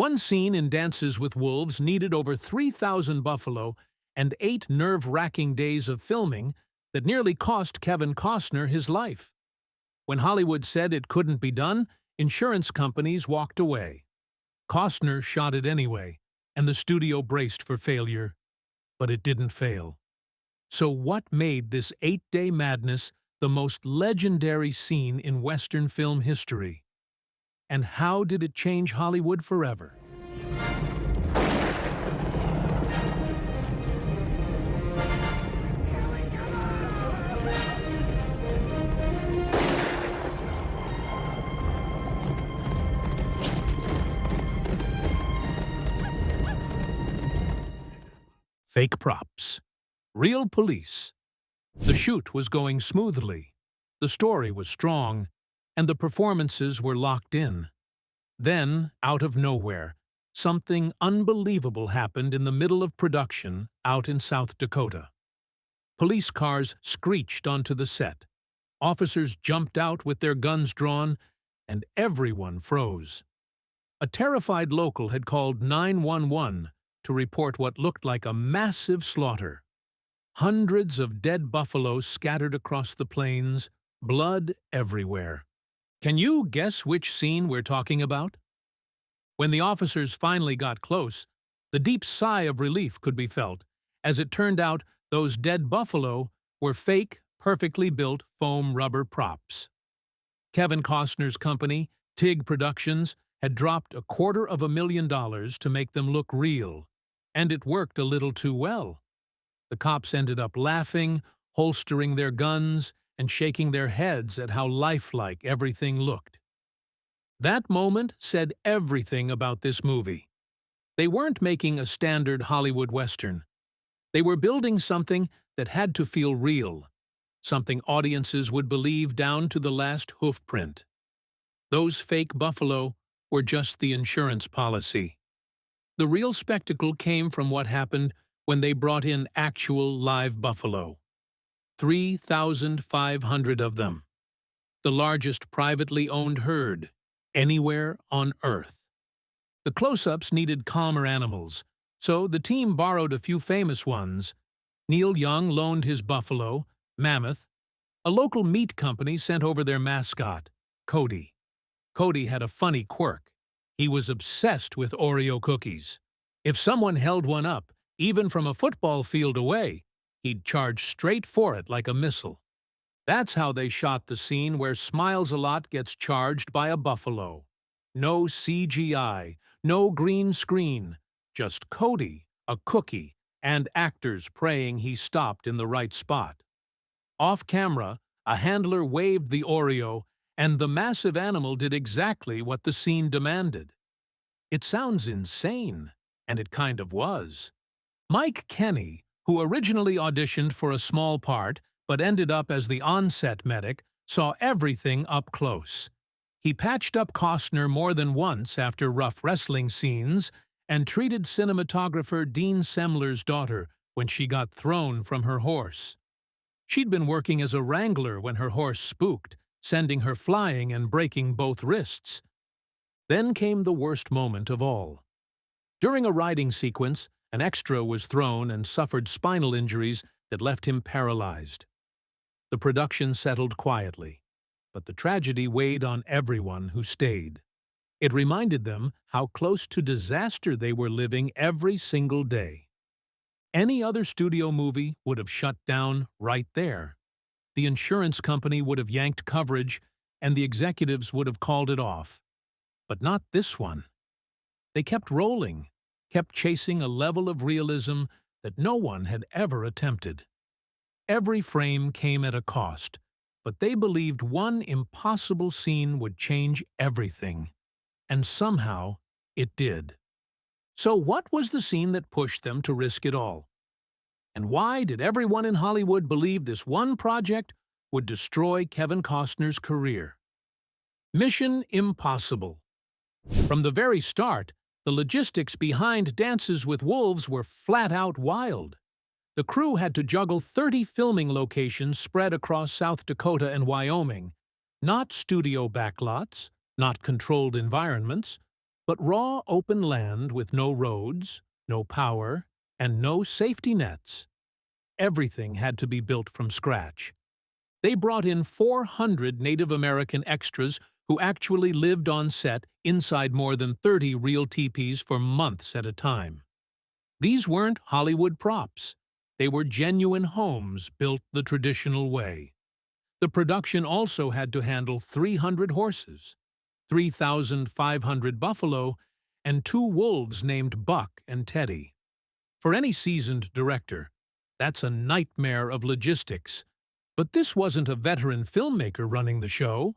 One scene in Dances with Wolves needed over 3,000 buffalo and 8 nerve-wracking days of filming that nearly cost Kevin Costner his life. When Hollywood said it couldn't be done, insurance companies walked away. Costner shot it anyway, and the studio braced for failure. But it didn't fail. So what made this 8-day madness the most legendary scene in Western film history? And how did it change Hollywood forever? Fake props. Real police. The shoot was going smoothly, the story was strong, and the performances were locked in. Then, out of nowhere, something unbelievable happened in the middle of production out in South Dakota. Police cars screeched onto the set. Officers jumped out with their guns drawn, and everyone froze. A terrified local had called 911 to report what looked like a massive slaughter. Hundreds of dead buffalo scattered across the plains, blood everywhere. Can you guess which scene we're talking about? When the officers finally got close, the deep sigh of relief could be felt. As it turned out, those dead buffalo were fake, perfectly built foam rubber props. Kevin Costner's company, TIG Productions, had dropped $250,000 to make them look real, and it worked a little too well. The cops ended up laughing, holstering their guns, and shaking their heads at how lifelike everything looked. That moment said everything about this movie. They weren't making a standard Hollywood Western. They were building something that had to feel real, something audiences would believe down to the last hoof print. Those fake buffalo were just the insurance policy. The real spectacle came from what happened when they brought in actual live buffalo. 3,500 of them. The largest privately owned herd anywhere on Earth. The close-ups needed calmer animals, so the team borrowed a few famous ones. Neil Young loaned his buffalo, Mammoth. A local meat company sent over their mascot, Cody. Cody had a funny quirk. He was obsessed with Oreo cookies. If someone held one up, even from a football field away, he'd charge straight for it like a missile. That's how they shot the scene where Smiles-A-Lot gets charged by a buffalo. No CGI, no green screen, just Cody, a cookie, and actors praying he stopped in the right spot. Off camera, a handler waved the Oreo, and the massive animal did exactly what the scene demanded. It sounds insane, and it kind of was. Mike Kenny, who originally auditioned for a small part but ended up as the on-set medic, saw everything up close. He patched up Costner more than once after rough wrestling scenes and treated cinematographer Dean Semler's daughter when she got thrown from her horse. She'd been working as a wrangler when her horse spooked, sending her flying and breaking both wrists. Then came the worst moment of all. During a riding sequence, an extra was thrown and suffered spinal injuries that left him paralyzed. The production settled quietly, but the tragedy weighed on everyone who stayed. It reminded them how close to disaster they were living every single day. Any other studio movie would have shut down right there. The insurance company would have yanked coverage, and the executives would have called it off. But not this one. They kept rolling, kept chasing a level of realism that no one had ever attempted. Every frame came at a cost, but they believed one impossible scene would change everything. And somehow, it did. So what was the scene that pushed them to risk it all? And why did everyone in Hollywood believe this one project would destroy Kevin Costner's career? Mission Impossible. From the very start, the logistics behind Dances with Wolves were flat-out wild. The crew had to juggle 30 filming locations spread across South Dakota and Wyoming, not studio backlots, not controlled environments, But raw open land with no roads, no power, and no safety nets. Everything had to be built from scratch. They brought in 400 Native American extras who actually lived on set inside more than 30 real teepees for months at a time. These weren't Hollywood props. They were genuine homes built the traditional way. The production also had to handle 300 horses, 3,500 buffalo, and 2 wolves named Buck and Teddy. For any seasoned director, that's a nightmare of logistics. But this wasn't a veteran filmmaker running the show.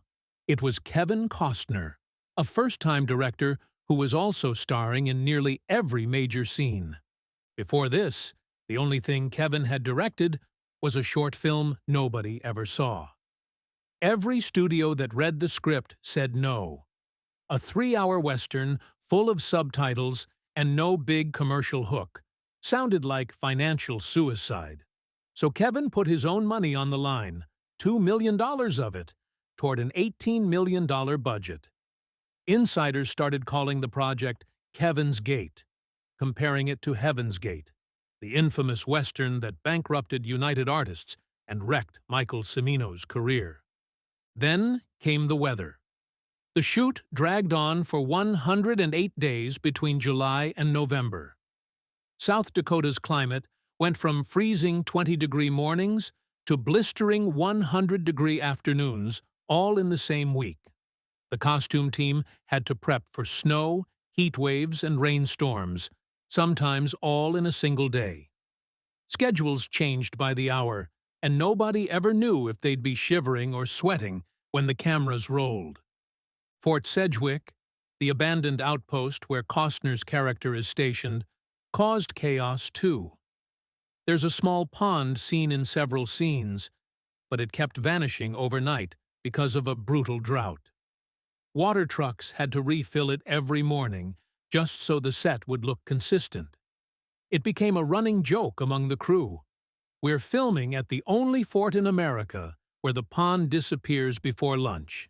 It was Kevin Costner, a first-time director who was also starring in nearly every major scene. Before this, the only thing Kevin had directed was a short film nobody ever saw. Every studio that read the script said no. A 3-hour Western full of subtitles and no big commercial hook sounded like financial suicide. So Kevin put his own money on the line, $2 million of it, toward an $18 million budget. Insiders started calling the project Kevin's Gate, comparing it to Heaven's Gate, the infamous Western that bankrupted United Artists and wrecked Michael Cimino's career. Then came the weather. The shoot dragged on for 108 days between July and November. South Dakota's climate went from freezing 20-degree mornings to blistering 100-degree afternoons, all in the same week. The costume team had to prep for snow, heat waves, and rainstorms, sometimes all in a single day. Schedules changed by the hour, and nobody ever knew if they'd be shivering or sweating when the cameras rolled. Fort Sedgwick, the abandoned outpost where Costner's character is stationed, caused chaos too. There's a small pond seen in several scenes, but it kept vanishing overnight because of a brutal drought. Water trucks had to refill it every morning just so the set would look consistent. It became a running joke among the crew. We're filming at the only fort in America where the pond disappears before lunch.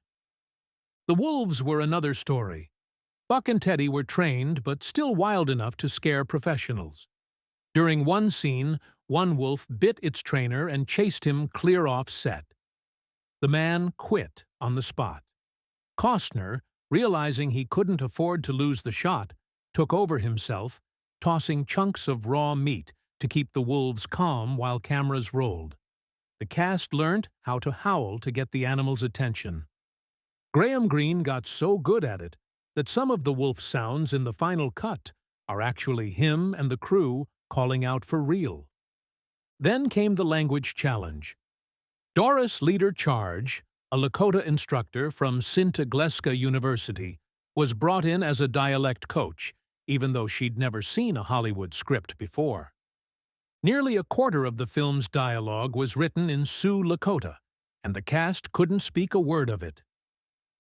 The wolves were another story. Buck and Teddy were trained but still wild enough to scare professionals. During one scene, one wolf bit its trainer and chased him clear off set. The man quit on the spot. Costner, realizing he couldn't afford to lose the shot, took over himself, tossing chunks of raw meat to keep the wolves calm while cameras rolled. The cast learned how to howl to get the animals' attention. Graham Greene got so good at it that some of the wolf sounds in the final cut are actually him and the crew calling out for real. Then came the language challenge. Doris Leader Charge, a Lakota instructor from Sinta Gleska University, was brought in as a dialect coach, even though she'd never seen a Hollywood script before. Nearly a quarter of the film's dialogue was written in Sioux Lakota, and the cast couldn't speak a word of it.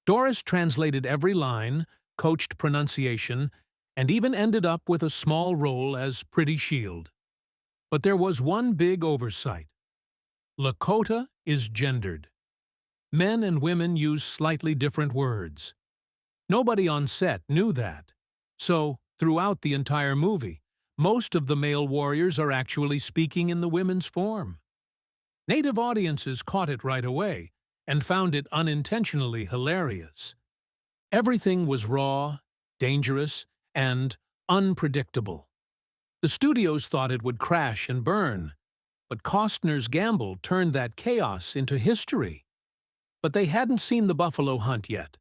Doris translated every line, coached pronunciation, and even ended up with a small role as Pretty Shield. But there was one big oversight. Lakota is gendered. Men and women use slightly different words. Nobody on set knew that. So, throughout the entire movie, most of the male warriors are actually speaking in the women's form. Native audiences caught it right away and found it unintentionally hilarious. Everything was raw, dangerous, and unpredictable. The studios thought it would crash and burn, but Costner's gamble turned that chaos into history. But they hadn't seen the buffalo hunt yet.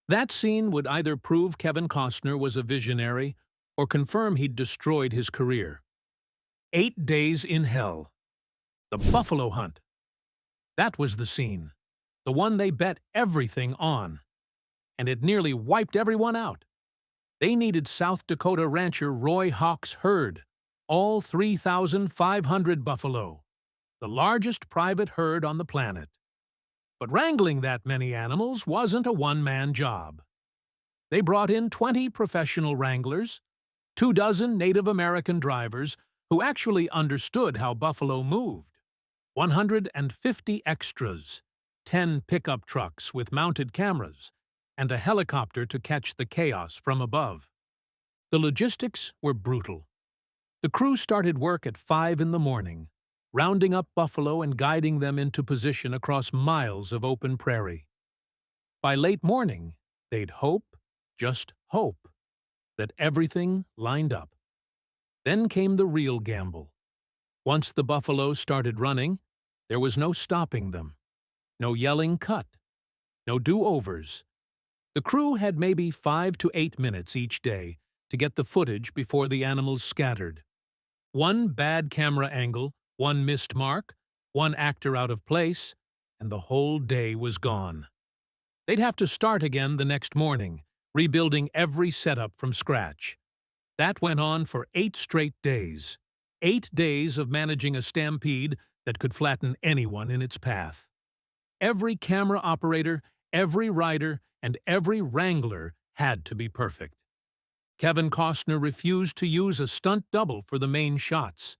That scene would either prove Kevin Costner was a visionary or confirm he'd destroyed his career. 8 days in hell. The buffalo hunt. That was the scene, the one they bet everything on. And it nearly wiped everyone out. They needed South Dakota rancher Roy Hawk's herd, all 3,500 buffalo, the largest private herd on the planet. But wrangling that many animals wasn't a one-man job. They brought in 20 professional wranglers, 24 Native American drivers who actually understood how buffalo moved, 150 extras, 10 pickup trucks with mounted cameras, and a helicopter to catch the chaos from above. The logistics were brutal. The crew started work at 5 in the morning, rounding up buffalo and guiding them into position across miles of open prairie. By late morning, they'd hope, just hope, that everything lined up. Then came the real gamble. Once the buffalo started running, there was no stopping them. No yelling cut. No do-overs. The crew had maybe 5 to 8 minutes each day to get the footage before the animals scattered. One bad camera angle, one missed mark, one actor out of place, and the whole day was gone. They'd have to start again the next morning, rebuilding every setup from scratch. That went on for 8 straight days. 8 days of managing a stampede that could flatten anyone in its path. Every camera operator, every rider, and every wrangler had to be perfect. Kevin Costner refused to use a stunt double for the main shots.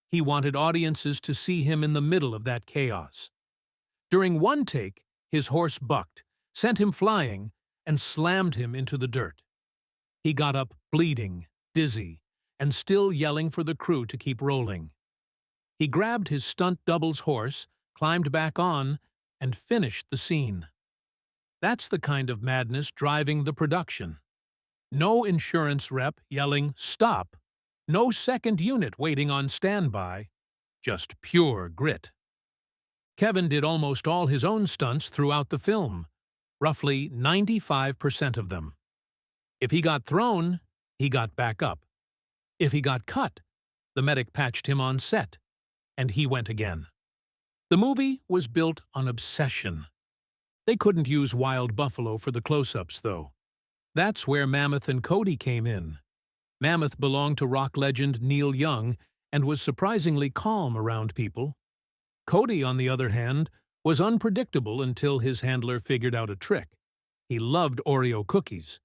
He wanted audiences to see him in the middle of that chaos. During one take, his horse bucked, sent him flying, and slammed him into the dirt. He got up bleeding, dizzy, and still yelling for the crew to keep rolling. He grabbed his stunt double's horse, climbed back on, and finished the scene. That's the kind of madness driving the production. No insurance rep yelling, "Stop!" No second unit waiting on standby. Just pure grit. Kevin did almost all his own stunts throughout the film, roughly 95% of them. If he got thrown, he got back up. If he got cut, the medic patched him on set, and he went again. The movie was built on obsession. They couldn't use wild buffalo for the close-ups, though. That's where Mammoth and Cody came in. Mammoth belonged to rock legend Neil Young and was surprisingly calm around people. Cody, on the other hand, was unpredictable until his handler figured out a trick. He loved Oreo cookies.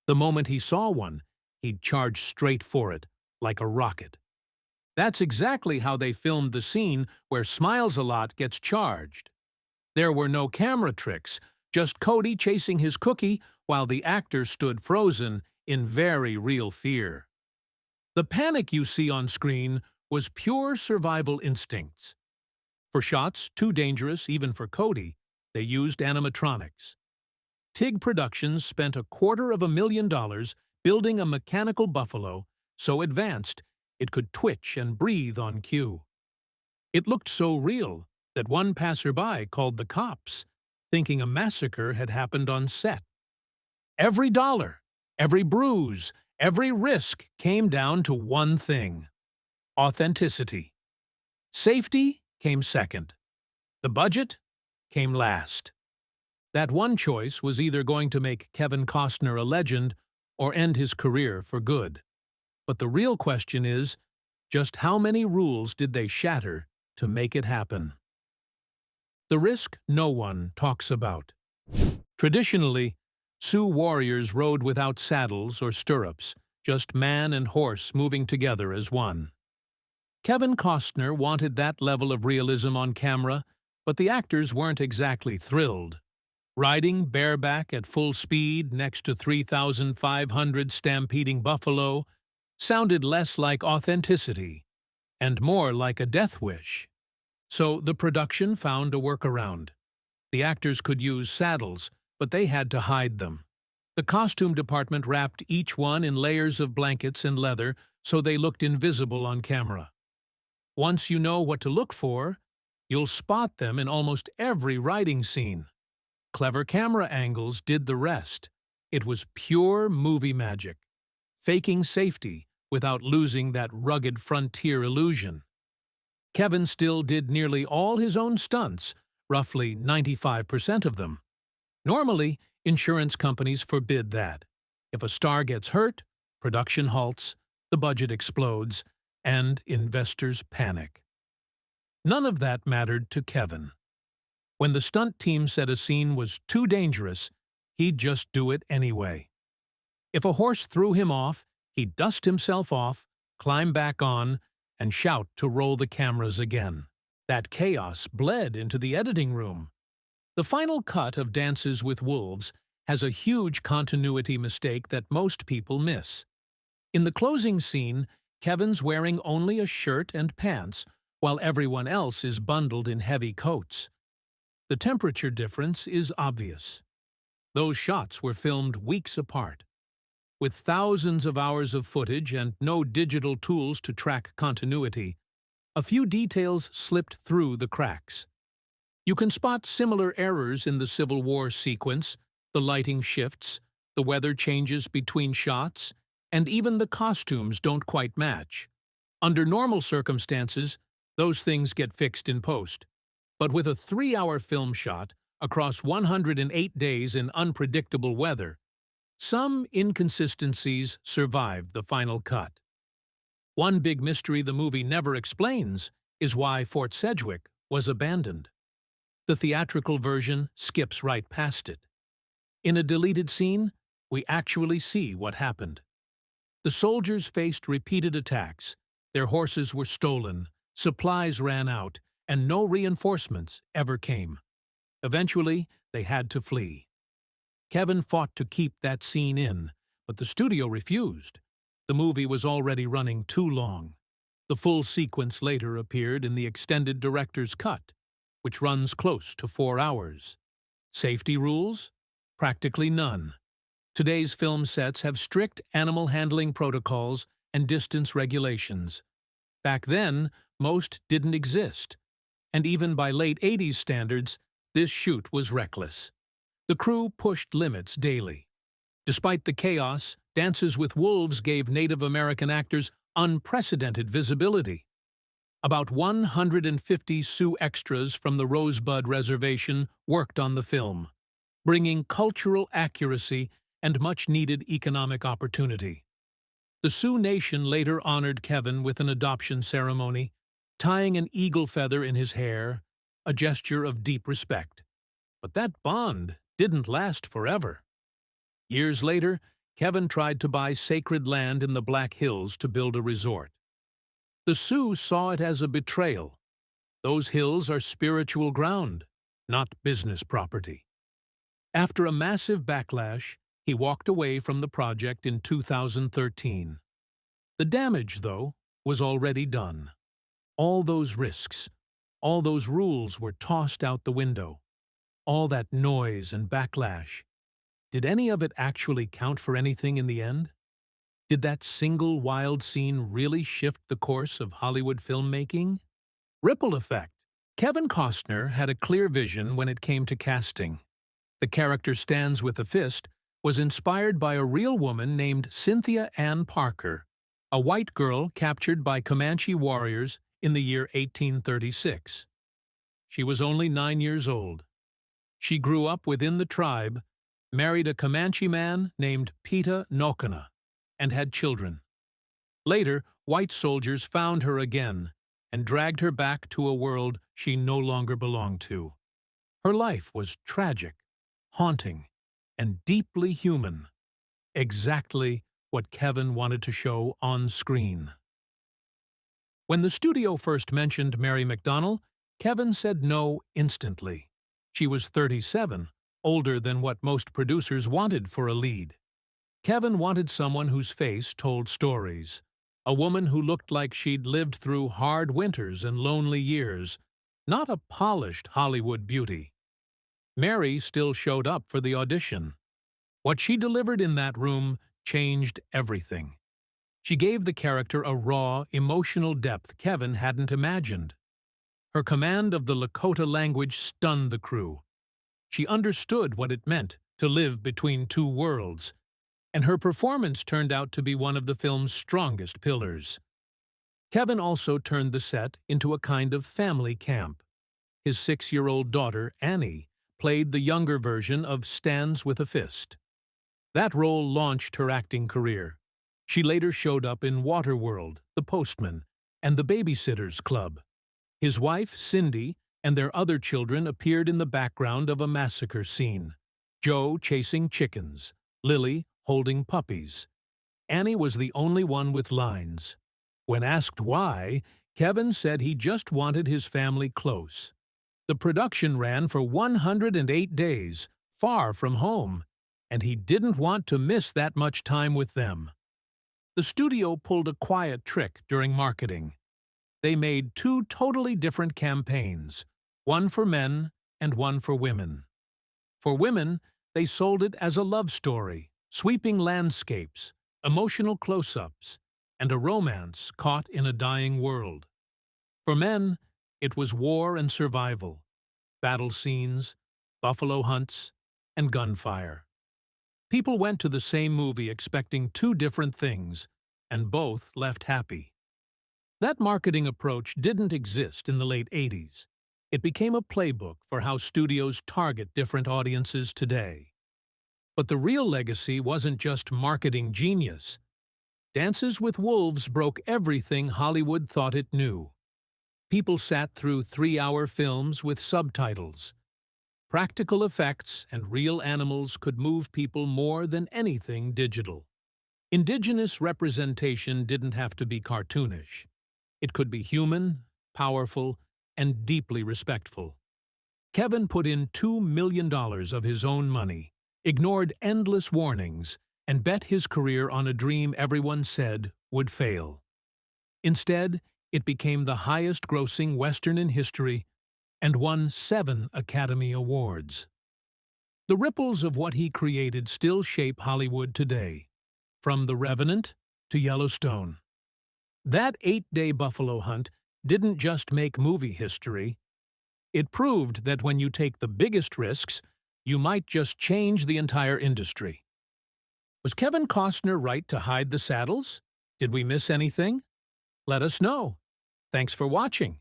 The moment he saw one, he'd charge straight for it, like a rocket. That's exactly how they filmed the scene where Smiles-A-Lot gets charged. There were no camera tricks, just Cody chasing his cookie while the actor stood frozen in very real fear. The panic you see on screen was pure survival instincts. For shots too dangerous even for Cody, they used animatronics. TIG Productions spent $250,000 building a mechanical buffalo so advanced it could twitch and breathe on cue. It looked so real that one passerby called the cops, thinking a massacre had happened on set. Every dollar, every bruise, every risk came down to one thing: authenticity. Safety came second. The budget came last. That one choice was either going to make Kevin Costner a legend or end his career for good. But the real question is, just how many rules did they shatter to make it happen? The risk no one talks about. Traditionally, Sioux warriors rode without saddles or stirrups, just man and horse moving together as one. Kevin Costner wanted that level of realism on camera, but the actors weren't exactly thrilled. Riding bareback at full speed next to 3,500 stampeding buffalo sounded less like authenticity and more like a death wish. So the production found a workaround. The actors could use saddles, but they had to hide them. The costume department wrapped each one in layers of blankets and leather so they looked invisible on camera. Once you know what to look for, you'll spot them in almost every riding scene. Clever camera angles did the rest. It was pure movie magic, faking safety without losing that rugged frontier illusion. Kevin still did nearly all his own stunts, roughly 95% of them. Normally, insurance companies forbid that. If a star gets hurt, production halts, the budget explodes, and investors panic. None of that mattered to Kevin. When the stunt team said a scene was too dangerous, he'd just do it anyway. If a horse threw him off, he'd dust himself off, climb back on, and shout to roll the cameras again. That chaos bled into the editing room. The final cut of Dances with Wolves has a huge continuity mistake that most people miss. In the closing scene, Kevin's wearing only a shirt and pants, while everyone else is bundled in heavy coats. The temperature difference is obvious. Those shots were filmed weeks apart. With thousands of hours of footage and no digital tools to track continuity, a few details slipped through the cracks. You can spot similar errors in the Civil War sequence, the lighting shifts, the weather changes between shots, and even the costumes don't quite match. Under normal circumstances, those things get fixed in post. But with a 3-hour film shot across 108 days in unpredictable weather, some inconsistencies survived the final cut. One big mystery the movie never explains is why Fort Sedgwick was abandoned. The theatrical version skips right past it. In a deleted scene, we actually see what happened. The soldiers faced repeated attacks, their horses were stolen, supplies ran out, and no reinforcements ever came. Eventually, they had to flee. Kevin fought to keep that scene in, but the studio refused. The movie was already running too long. The full sequence later appeared in the extended director's cut, which runs close to 4 hours. Safety rules? Practically none. Today's film sets have strict animal handling protocols and distance regulations. Back then, most didn't exist, and even by late 80s standards, this shoot was reckless. The crew pushed limits daily. Despite the chaos, Dances with Wolves gave Native American actors unprecedented visibility. About 150 Sioux extras from the Rosebud Reservation worked on the film, bringing cultural accuracy and much-needed economic opportunity. The Sioux Nation later honored Kevin with an adoption ceremony, tying an eagle feather in his hair, a gesture of deep respect. But that bond didn't last forever. Years later, Kevin tried to buy sacred land in the Black Hills to build a resort. The Sioux saw it as a betrayal. Those hills are spiritual ground, not business property. After a massive backlash, he walked away from the project in 2013. The damage, though, was already done. All those risks, all those rules were tossed out the window. All that noise and backlash. Did any of it actually count for anything in the end? Did that single wild scene really shift the course of Hollywood filmmaking? Ripple effect. Kevin Costner had a clear vision when it came to casting. The character Stands with a Fist was inspired by a real woman named Cynthia Ann Parker, a white girl captured by Comanche warriors in the year 1836. She was only 9 years old. She grew up within the tribe, married a Comanche man named Peta Nokana, and had children. Later, white soldiers found her again and dragged her back to a world she no longer belonged to. Her life was tragic, haunting, and deeply human. Exactly what Kevin wanted to show on screen. When the studio first mentioned Mary McDonnell, Kevin said no instantly. She was 37, older than what most producers wanted for a lead. Kevin wanted someone whose face told stories, a woman who looked like she'd lived through hard winters and lonely years, not a polished Hollywood beauty. Mary still showed up for the audition. What she delivered in that room changed everything. She gave the character a raw, emotional depth Kevin hadn't imagined. Her command of the Lakota language stunned the crew. She understood what it meant to live between two worlds, and her performance turned out to be one of the film's strongest pillars. Kevin also turned the set into a kind of family camp. His 6-year-old daughter, Annie, played the younger version of Stands with a Fist. That role launched her acting career. She later showed up in Waterworld, The Postman, and The Babysitter's Club. His wife, Cindy, and their other children appeared in the background of a massacre scene. Joe chasing chickens, Lily holding puppies. Annie was the only one with lines. When asked why, Kevin said he just wanted his family close. The production ran for 108 days, far from home, and he didn't want to miss that much time with them. The studio pulled a quiet trick during marketing. They made two totally different campaigns, one for men and one for women. For women, they sold it as a love story, sweeping landscapes, emotional close-ups, and a romance caught in a dying world. For men, it was war and survival, battle scenes, buffalo hunts, and gunfire. People went to the same movie expecting two different things, and both left happy. That marketing approach didn't exist in the late 80s. It became a playbook for how studios target different audiences today. But the real legacy wasn't just marketing genius. Dances with Wolves broke everything Hollywood thought it knew. People sat through 3-hour films with subtitles. Practical effects and real animals could move people more than anything digital. Indigenous representation didn't have to be cartoonish. It could be human, powerful, and deeply respectful. Kevin put in $2 million of his own money, ignored endless warnings, and bet his career on a dream everyone said would fail. Instead, it became the highest-grossing Western in history and won 7 Academy Awards. The ripples of what he created still shape Hollywood today, from The Revenant to Yellowstone. That 8-day buffalo hunt didn't just make movie history. It proved that when you take the biggest risks, you might just change the entire industry. Was Kevin Costner right to hide the saddles? Did we miss anything? Let us know. Thanks for watching.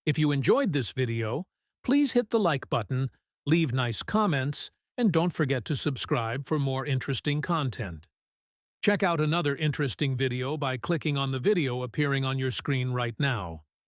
If you enjoyed this video, please hit the like button, leave nice comments, and don't forget to subscribe for more interesting content. Check out another interesting video by clicking on the video appearing on your screen right now.